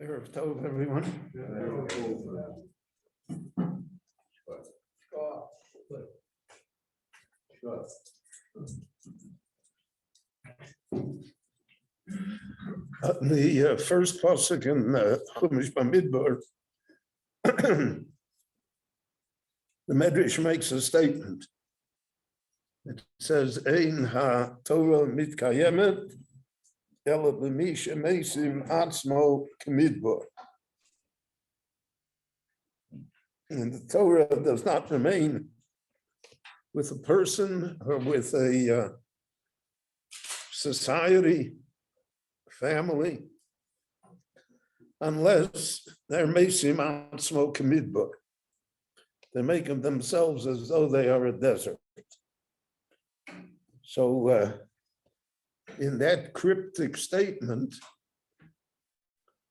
Erev Tov, everyone. The first pasuk in Chumash Bamidbar, the Medrash makes a statement. It says, "Ein ha Torah mitkayemet ela b'mi shemesim atzmo k'midbar." And the Torah does not remain with a person or with a society, family, unless they're mesim atzmo k'midbar. They make of themselves as though they are a desert. So in that cryptic statement,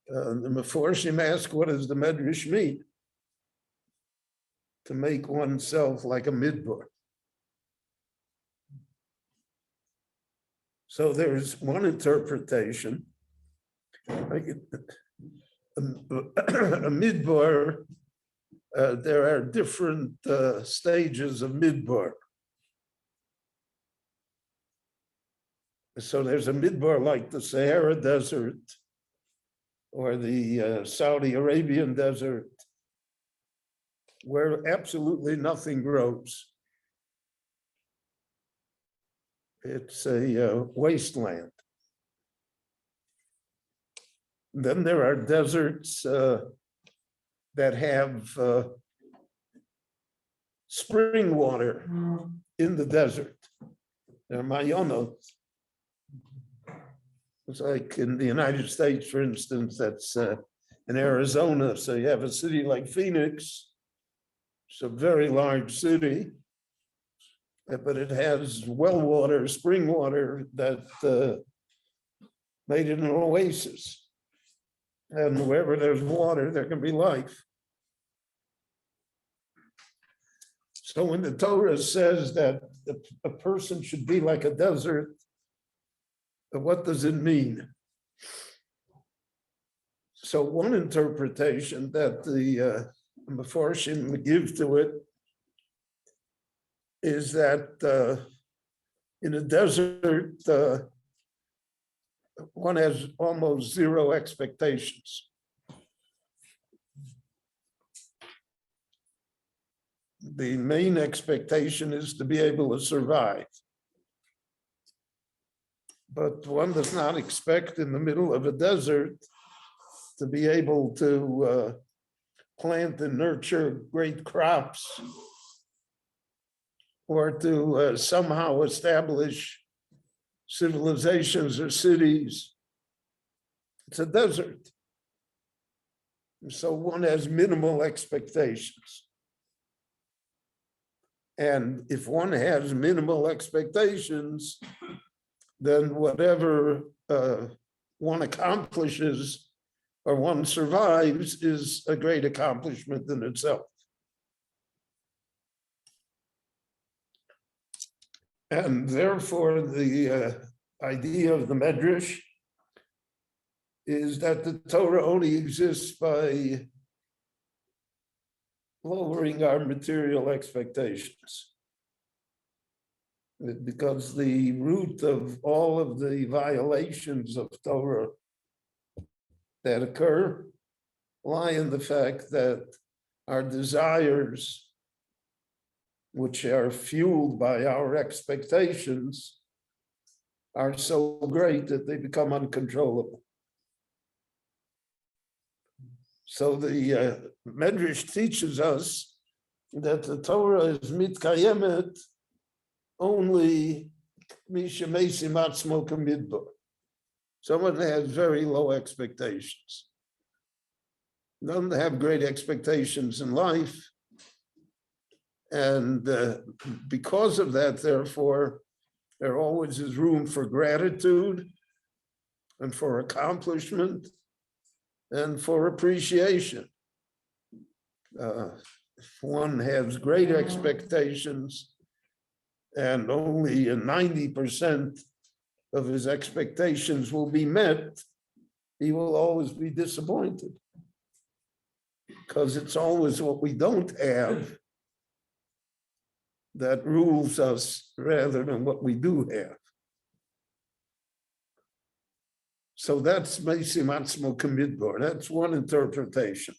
the Meforshim ask, what does the Medrash mean? To make oneself like a midbar. So there's one interpretation. Like a midbar, there are different stages of midbar. So there's a midbar like the Sahara Desert or the Saudi Arabian desert, where absolutely nothing grows. It's a wasteland. Then there are deserts that have spring water in the desert. They're mayonot. It's like in the United States, for instance, that's in Arizona. So you have a city like Phoenix. It's a very large city, but it has well water, spring water that made it an oasis. And wherever there's water, there can be life. So when the Torah says that a person should be like a desert, what does it mean? So one interpretation that the Meforshim give to it is that in a desert, one has almost zero expectations. The main expectation is to be able to survive. But one does not expect in the middle of a desert to be able to plant and nurture great crops or to somehow establish civilizations or cities. It's a desert. So one has minimal expectations. And if one has minimal expectations, then whatever one accomplishes or one survives is a great accomplishment in itself. And therefore, the idea of the Medrash is that the Torah only exists by lowering our material expectations. Because the root of all of the violations of Torah that occur lie in the fact that our desires, which are fueled by our expectations, are so great that they become uncontrollable. So the Medrash teaches us that the Torah is mitkayemet only someone has very low expectations. don't have great expectations in life. And because of that, therefore, there always is room for gratitude and for accomplishment and for appreciation. If one has great expectations and only 90% of his expectations will be met, he will always be disappointed, because it's always what we don't have that rules us rather than what we do have. So that's Mesim Atzmo Kamidbar. That's one interpretation.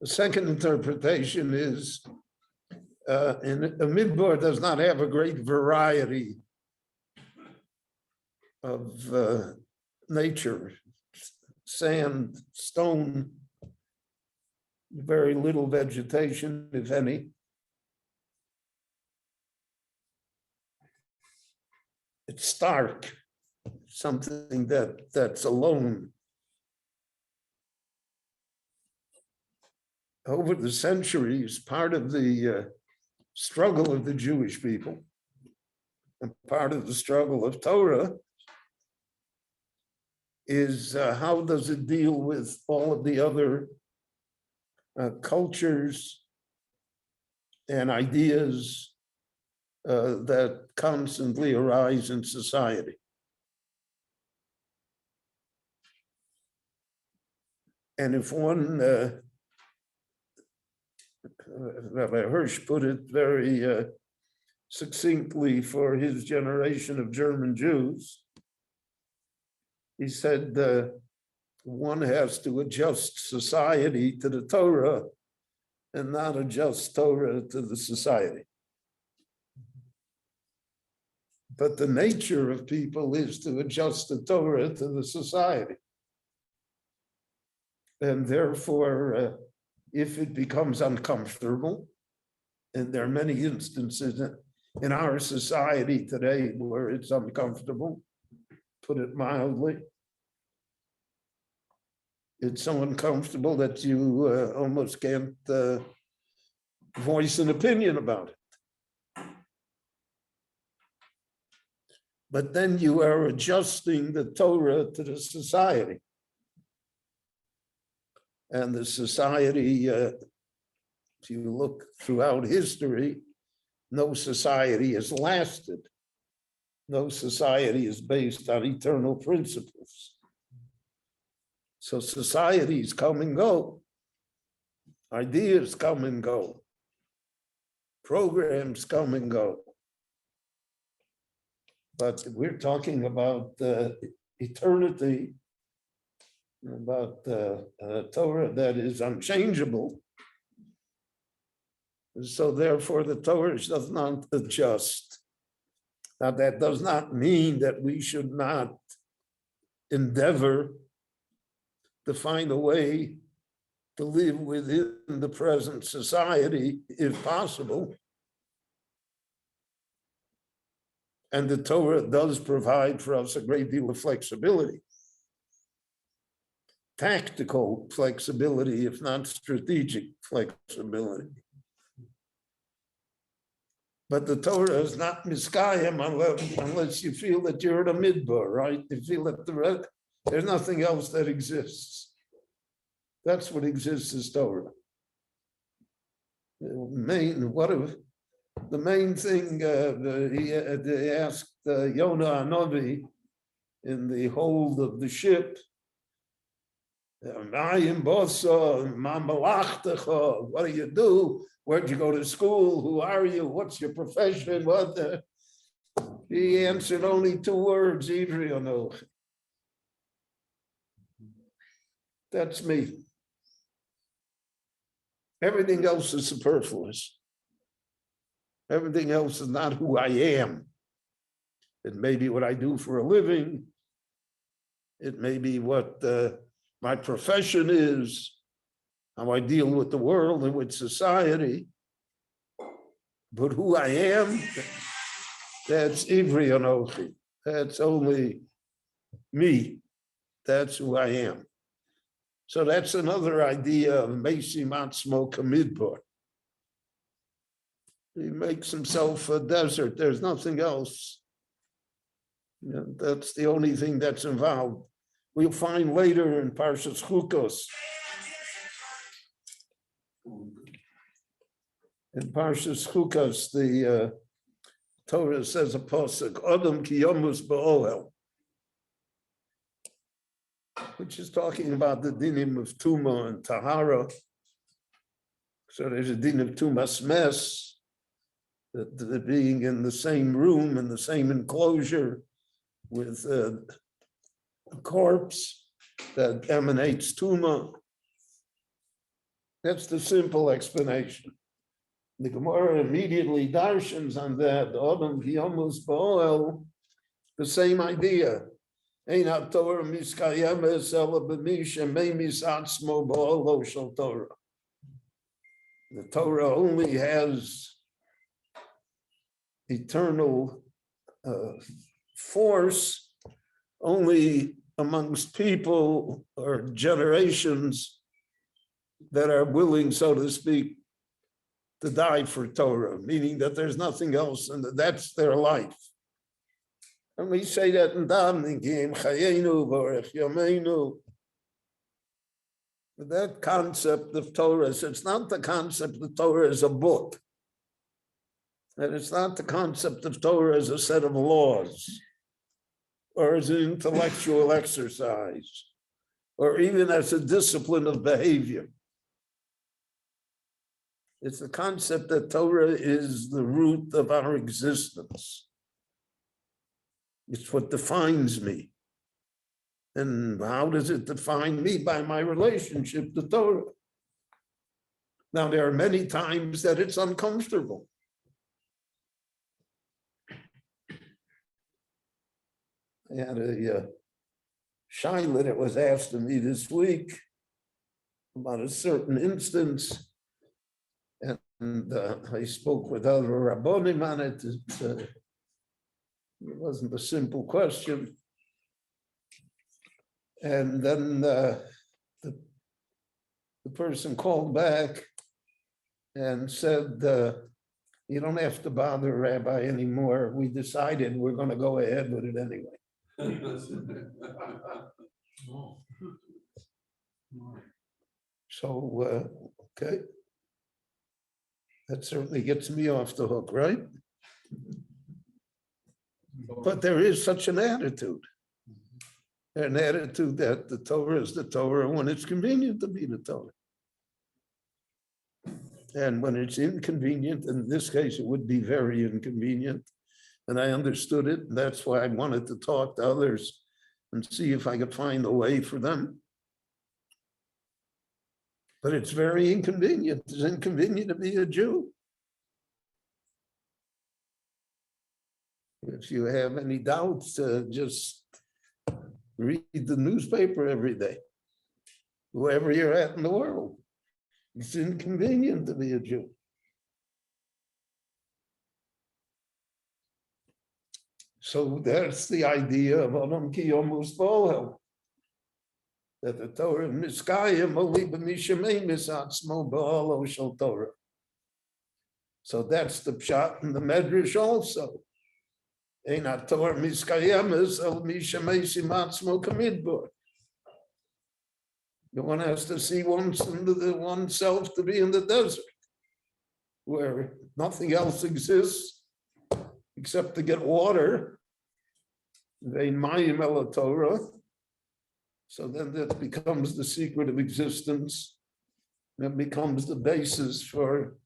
The second interpretation is a midbar does not have a great variety of nature, sand, stone, very little vegetation, if any. It's stark, something that's alone. Over the centuries, part of the struggle of the Jewish people and part of the struggle of Torah is how does it deal with all of the other cultures and ideas that constantly arise in society. And if one, Rabbi Hirsch put it very succinctly for his generation of German Jews, he said one has to adjust society to the Torah and not adjust Torah to the society. But the nature of people is to adjust the Torah to the society. And therefore, if it becomes uncomfortable, and there are many instances in our society today where it's uncomfortable, put it mildly, it's so uncomfortable that you almost can't voice an opinion about it. But then you are adjusting the Torah to the society. And the society, if you look throughout history, no society has lasted. No society is based on eternal principles. So societies come and go. Ideas come and go. Programs come and go. But we're talking about eternity, about Torah that is unchangeable. So therefore the Torah does not adjust. Now that does not mean that we should not endeavor to find a way to live within the present society, if possible. And the Torah does provide for us a great deal of flexibility. Tactical flexibility, if not strategic flexibility. But the Torah is not miskayim unless you feel that you're in a midbar, right? You feel that there's nothing else that exists. That's what exists is Torah. The main thing they asked Yonah Hanavi in the hold of the ship, what do you do? Where'd you go to school? Who are you? What's your profession? He answered only 2 words, Ivri. That's me. Everything else is superfluous. Everything else is not who I am. It may be what I do for a living. It may be what my profession is, how I deal with the world and with society. But who I am, that's Ivri Anochi. That's only me. That's who I am. So that's another idea of Meisi Matzmo Kamidbar. He makes himself a desert. There's nothing else. You know, that's the only thing that's involved. We'll find later in Parshas Chukos. In Parshas Chukos, the Torah says a pasuk, Adam ki yomus ba'ohel, which is talking about the dinim of Tuma and Tahara. So there's a din of Tumas Mes, that being in the same room, in the same enclosure with a corpse that emanates Tuma. That's the simple explanation. The Gemara immediately darshans on that, Adam ki yomus ba'ohel, the same idea. The Torah only has eternal force only amongst people or generations that are willing, so to speak, to die for Torah, meaning that there's nothing else and that's their life. And we say that in davening, Chayenu Borech Yameinu. That concept of Torah, so it's not the concept of Torah as a book. And it's not the concept of Torah as a set of laws, or as an intellectual exercise, or even as a discipline of behavior. It's the concept that Torah is the root of our existence. It's what defines me. And how does it define me? By my relationship to Torah. Now, there are many times that it's uncomfortable. I had a shaila that was asked of me this week about a certain instance. And I spoke with other rabbonim on it. It wasn't a simple question. And then the person called back and said, you don't have to bother, Rabbi, anymore. We decided we're going to go ahead with it anyway. So, okay. That certainly gets me off the hook, right? But there is such an attitude that the Torah is the Torah when it's convenient to be the Torah. And when it's inconvenient, in this case, it would be very inconvenient. And I understood it. And that's why I wanted to talk to others and see if I could find a way for them. But it's very inconvenient. It's inconvenient to be a Jew. If you have any doubts, just read the newspaper every day, wherever you're at in the world. It's inconvenient to be a Jew. So that's the idea of Adam ki yomus ba'ohel. That the Torah miskayim only b'mishamei misatzmo ba'olo shel Torah. So that's the pshat in the Medrash also. Ein haTorah miskayemes el mishamei simatzmo kamidbar. One has to see oneself to be in the desert, where nothing else exists except to get water. Vein mayim el Torah. So then that becomes the secret of existence. That becomes the basis for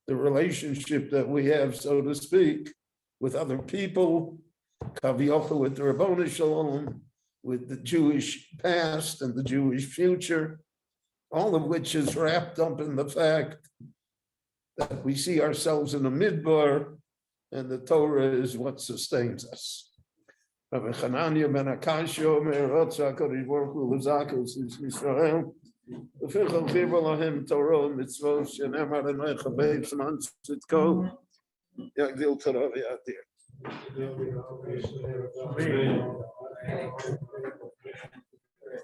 the relationship that we have, so to speak, with other people, kaviyachol with the Rabboni Shalom, with the Jewish past and the Jewish future, all of which is wrapped up in the fact that we see ourselves in a midbar, and the Torah is what sustains us. Rabbi Chananya ben Akash Omer Rotza HaKadosh Baruch Hu L'Zakos Yisrael V'fichol Chibur Lahem Torah Mitzvot Shenemar Enoich Habeis Man Tzidko Yagdil Torah V'Yadir.